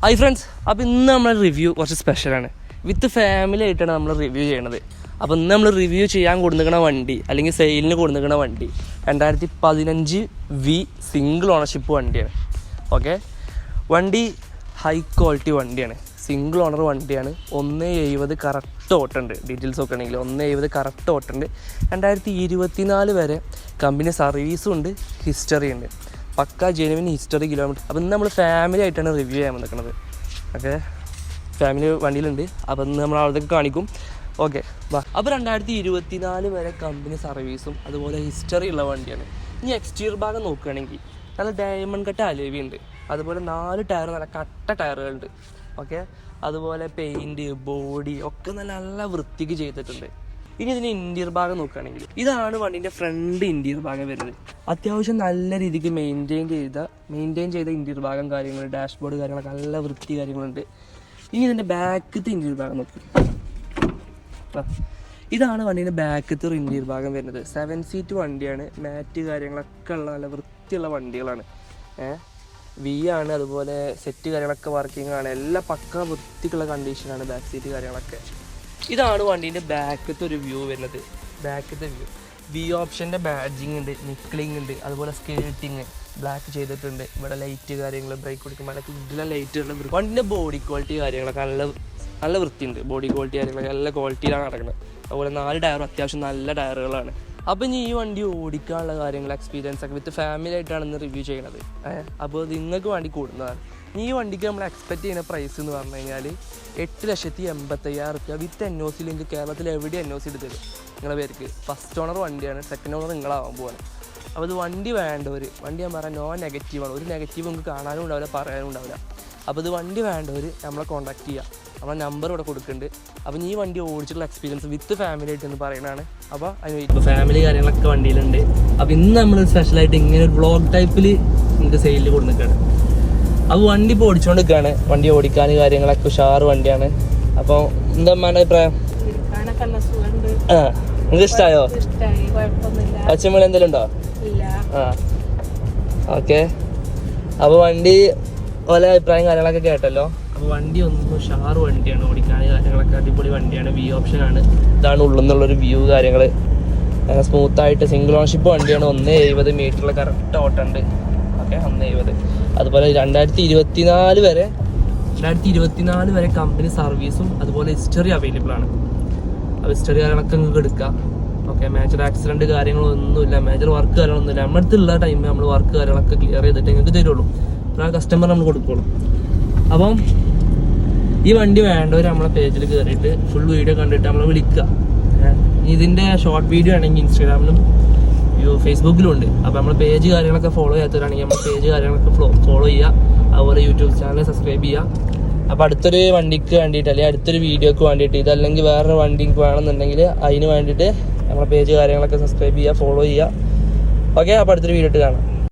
Hi friends, അപ്പോൾ ഇന്ന് നമ്മളെ റിവ്യൂ കുറച്ച് സ്പെഷ്യലാണ്. വിത്ത് ഫാമിലി ആയിട്ടാണ് നമ്മൾ റിവ്യൂ ചെയ്യണത്. അപ്പോൾ ഇന്ന് നമ്മൾ റിവ്യൂ ചെയ്യാൻ കൊടുക്കുന്ന വണ്ടി അല്ലെങ്കിൽ സെയിലിന് കൊടുക്കുന്ന വണ്ടി 2015 വി സിംഗിൾ ഓണർഷിപ്പ് വണ്ടിയാണ്. ഓക്കെ, വണ്ടി ഹൈ ക്വാളിറ്റി വണ്ടിയാണ്, സിംഗിൾ ഓണർ വണ്ടിയാണ്. 170 കറക്റ്റ് ഓട്ടുണ്ട്. ഡീറ്റെയിൽസ് ഒക്കെ ആണെങ്കിൽ 170 കറക്റ്റ് ഓട്ടുണ്ട്. 2024 വരെ കമ്പനി സർവീസും ഉണ്ട്, ഹിസ്റ്ററി ഉണ്ട്. പക്ക ജെനുവിൻ ഹിസ്റ്ററി കിലോമീറ്റർ. അപ്പോൾ ഇന്ന് നമ്മൾ ഫാമിലി ആയിട്ടാണ് റിവ്യൂ ചെയ്യാൻ വന്നിരിക്കുന്നത്. ഓക്കെ, ഫാമിലി വണ്ടിയിലുണ്ട്. അപ്പോൾ ഇന്ന് നമ്മൾ അവിടത്തേക്ക് കാണിക്കും. ഓക്കെ വാ. അപ്പോൾ 2024 വരെ കമ്പനി സർവീസും അതുപോലെ ഹിസ്റ്ററി ഉള്ള വണ്ടിയാണ്. ഇനി എക്സ്റ്റീരിയർ ഭാഗം നോക്കുകയാണെങ്കിൽ നല്ല ഡയമണ്ട് കട്ട് അലോയ് ഉണ്ട്. അതുപോലെ 4 ടയർ നല്ല കട്ട ടയറുകളുണ്ട്. ഓക്കെ, അതുപോലെ പെയിൻറ്റ് ബോഡി ഒക്കെ നല്ല വൃത്തിക്ക് ചെയ്തിട്ടുണ്ട്. ഇനി ഇതിന് ഇൻറ്റീരിയർ ഭാഗം നോക്കുകയാണെങ്കിൽ ഇതാണ് വണ്ടീൻ്റെ ഫ്രണ്ട് ഇൻറ്റീരിയർ ഭാഗം വരുന്നത്. അത്യാവശ്യം നല്ല രീതിക്ക് മെയിൻറ്റെയിൻ ചെയ്ത ഇൻറ്റീരിയർ ഭാഗം കാര്യങ്ങൾ, ഡാഷ്ബോർഡ് കാര്യങ്ങളൊക്കെ നല്ല വൃത്തി കാര്യങ്ങളുണ്ട്. ഇനി ഇതിൻ്റെ ബാക്കത്തെ ഇൻറ്റീരിയർ ഭാഗം നോക്കുക. ഇതാണ് വണ്ടീൻ്റെ ബാക്കത്തെ ഒരു ഇൻറ്റീരിയർ ഭാഗം വരുന്നത്. 7 സീറ്റ് വണ്ടിയാണ്. മാറ്റ് കാര്യങ്ങളൊക്കെ ഉള്ള നല്ല വൃത്തിയുള്ള വണ്ടികളാണ്. വി ആണ്. അതുപോലെ സെറ്റ് കാര്യങ്ങളൊക്കെ വർക്കിംഗ് ആണ്. എല്ലാം പക്ക വൃത്തിക്കുള്ള കണ്ടീഷനാണ് ബാക്ക് സീറ്റ് കാര്യങ്ങളൊക്കെ. ഇതാണ് വണ്ടീൻ്റെ ബാക്കത്തെ ഒരു വ്യൂ വരുന്നത്. ബാക്കത്തെ വ്യൂ വി ഓപ്ഷൻ്റെ ബാഡ്ജിങ് ഉണ്ട്, നിക്ലിങ് ഉണ്ട്, അതുപോലെ സ്കേർട്ടിങ് ബ്ലാക്ക് ചെയ്തിട്ടുണ്ട്. ഇവിടെ ലൈറ്റ് കാര്യങ്ങൾ, ബ്രേക്ക് കൊടുക്കുമ്പോൾ അതൊക്കെ ഇതിലെ ലൈറ്റുകളുടെ വണ്ടീൻ്റെ ബോഡി ക്വാളിറ്റി കാര്യങ്ങളൊക്കെ നല്ല വൃത്തിയുണ്ട്. ബോഡി ക്വാളിറ്റി കാര്യങ്ങളൊക്കെ നല്ല ക്വാളിറ്റിയിലാണ് നടക്കുന്നത്. അതുപോലെ 4 ടയറും അത്യാവശ്യം നല്ല ടയറുകളാണ്. അപ്പോൾ ഇനി ഈ വണ്ടി ഓടിക്കാനുള്ള കാര്യങ്ങൾ, എക്സ്പീരിയൻസ് ഒക്കെ വിത്ത് ഫാമിലി ആയിട്ടാണ് ഇന്ന് റിവ്യൂ ചെയ്യുന്നത്. അപ്പോൾ നിങ്ങൾക്ക് വേണ്ടി കൂടുന്നതാണ്. ഈ വണ്ടിക്ക് നമ്മൾ എക്സ്പെക്റ്റ് ചെയ്യുന്ന പ്രൈസ് എന്ന് പറഞ്ഞു കഴിഞ്ഞാൽ 8,85,000 രൂപ വിത്ത് NOC ലിങ്ക്. കേരളത്തിൽ എവിടെ NOC എടുത്തത് നിങ്ങളുടെ പേർക്ക്. ഫസ്റ്റ് ഓണർ വണ്ടിയാണ്, സെക്കൻഡ് ഓണർ നിങ്ങളാവാൻ പോവാണ്. അപ്പോൾ ഇത് വണ്ടി വേണ്ടവർ, വണ്ടി ഞാൻ പറയാം നോ നെഗറ്റീവാണ്. ഒരു നെഗറ്റീവ് നിങ്ങൾക്ക് കാണാനും ഉണ്ടാവില്ല, പറയാനും ഉണ്ടാവില്ല. അപ്പോൾ ഇത് വണ്ടി വേണ്ടവർ നമ്മളെ കോൺടാക്ട് ചെയ്യുക. നമ്മളെ നമ്പർ ഇവിടെ കൊടുക്കുന്നുണ്ട്. അപ്പോൾ ഈ വണ്ടി ഓടിച്ചിട്ടുള്ള എക്സ്പീരിയൻസ് വിത്ത് ഫാമിലി ആയിട്ട് എന്ന് പറയുന്നതാണ്. അപ്പോൾ അതിന് ഇപ്പോൾ ഫാമിലി കാര്യങ്ങളൊക്കെ വണ്ടിയിലുണ്ട്. അപ്പോൾ ഇന്ന് നമ്മൾ സ്പെഷ്യലായിട്ട് ഇങ്ങനെ ഒരു വ്ളോഗ് ടൈപ്പിൽ നിങ്ങൾക്ക് സെയിലിൽ കൊടുത്തിട്ടാണ്. അപ്പോൾ വണ്ടി ഇപ്പോൾ ഓടിച്ചുകൊണ്ടിരിക്കുകയാണ്. വണ്ടി ഓടിക്കാൻ കാര്യങ്ങളൊക്കെ ഉഷാറ് വണ്ടിയാണ്. അപ്പോൾ എന്താ അമ്മേൻ്റെ അഭിപ്രായം? നിങ്ങൾക്ക് ഇഷ്ടമായോ? പച്ചമുളക് എന്തെങ്കിലും ഉണ്ടോ? ഓക്കെ, അപ്പോൾ വണ്ടി ഓരോ അഭിപ്രായം കാര്യങ്ങളൊക്കെ കേട്ടല്ലോ. അപ്പോൾ വണ്ടി ഒന്നും ഉഷാറ് വണ്ടിയാണ്, ഓടിക്കാൻ കാര്യങ്ങളൊക്കെ അടിപൊളി വണ്ടിയാണ്. വി ഓപ്ഷനാണ്. ഇതാണ് ഉള്ളെന്നുള്ളൊരു വ്യൂ കാര്യങ്ങൾ സ്മൂത്തായിട്ട് സിംഗിൾ ഓണർഷിപ്പ് വണ്ടിയാണ്. 170 മീറ്ററിൽ കറക്റ്റ് ഓട്ടുണ്ട്. ഓക്കെ, 170. അതുപോലെ 2024 വരെ കമ്പനി സർവീസും അതുപോലെ ഹിസ്റ്ററി അവൈലബിൾ ആണ്. അപ്പോൾ ഹിസ്റ്ററി കാര്യങ്ങളൊക്കെ നിങ്ങൾക്ക് എടുക്കാം. ഓക്കെ, മേജർ ആക്സിഡൻറ്റ് കാര്യങ്ങളൊന്നുമില്ല, മേജർ വർക്ക് കാര്യങ്ങളൊന്നുമില്ല. നമ്മുടെ അടുത്തുള്ള ടൈമിൽ നമ്മൾ വർക്ക് കാര്യങ്ങളൊക്കെ ക്ലിയർ ചെയ്തിട്ട് നിങ്ങൾക്ക് തരുള്ളൂ. അപ്പോൾ ആ കസ്റ്റമർ നമ്മൾ കൊടുക്കുള്ളൂ. അപ്പം ഈ വണ്ടി വേണ്ടവർ നമ്മളെ പേജിൽ കയറിയിട്ട് ഫുൾ വീഡിയോ കണ്ടിട്ട് നമ്മളെ വിളിക്കുക. ഇതിൻ്റെ ഷോർട്ട് വീഡിയോ ആണെങ്കിൽ ഇൻസ്റ്റാഗ്രാമിലും ഫേസ്ബുക്കിലും ഉണ്ട്. അപ്പോൾ നമ്മൾ പേജ് കാര്യങ്ങളൊക്കെ ഫോളോ ചെയ്യാത്തവരാണെങ്കിൽ നമ്മൾ പേജ് കാര്യങ്ങളൊക്കെ ഫോളോ ചെയ്യുക. അതുപോലെ യൂട്യൂബ് ചാനൽ സബ്സ്ക്രൈബ് ചെയ്യുക. അപ്പോൾ അടുത്തൊരു വണ്ടിക്ക് വേണ്ടിയിട്ട് അല്ലെങ്കിൽ അടുത്തൊരു വീഡിയോക്ക് വേണ്ടിയിട്ട് ഇതല്ലെങ്കിൽ വേറൊരു വണ്ടിക്ക് വേണമെന്നുണ്ടെങ്കിൽ അതിന് വേണ്ടിയിട്ട് നമ്മളെ പേജ് കാര്യങ്ങളൊക്കെ സബ്സ്ക്രൈബ് ചെയ്യുക, ഫോളോ ചെയ്യുക. ഓക്കെ, അപ്പോൾ അടുത്തൊരു വീഡിയോ കാണാം.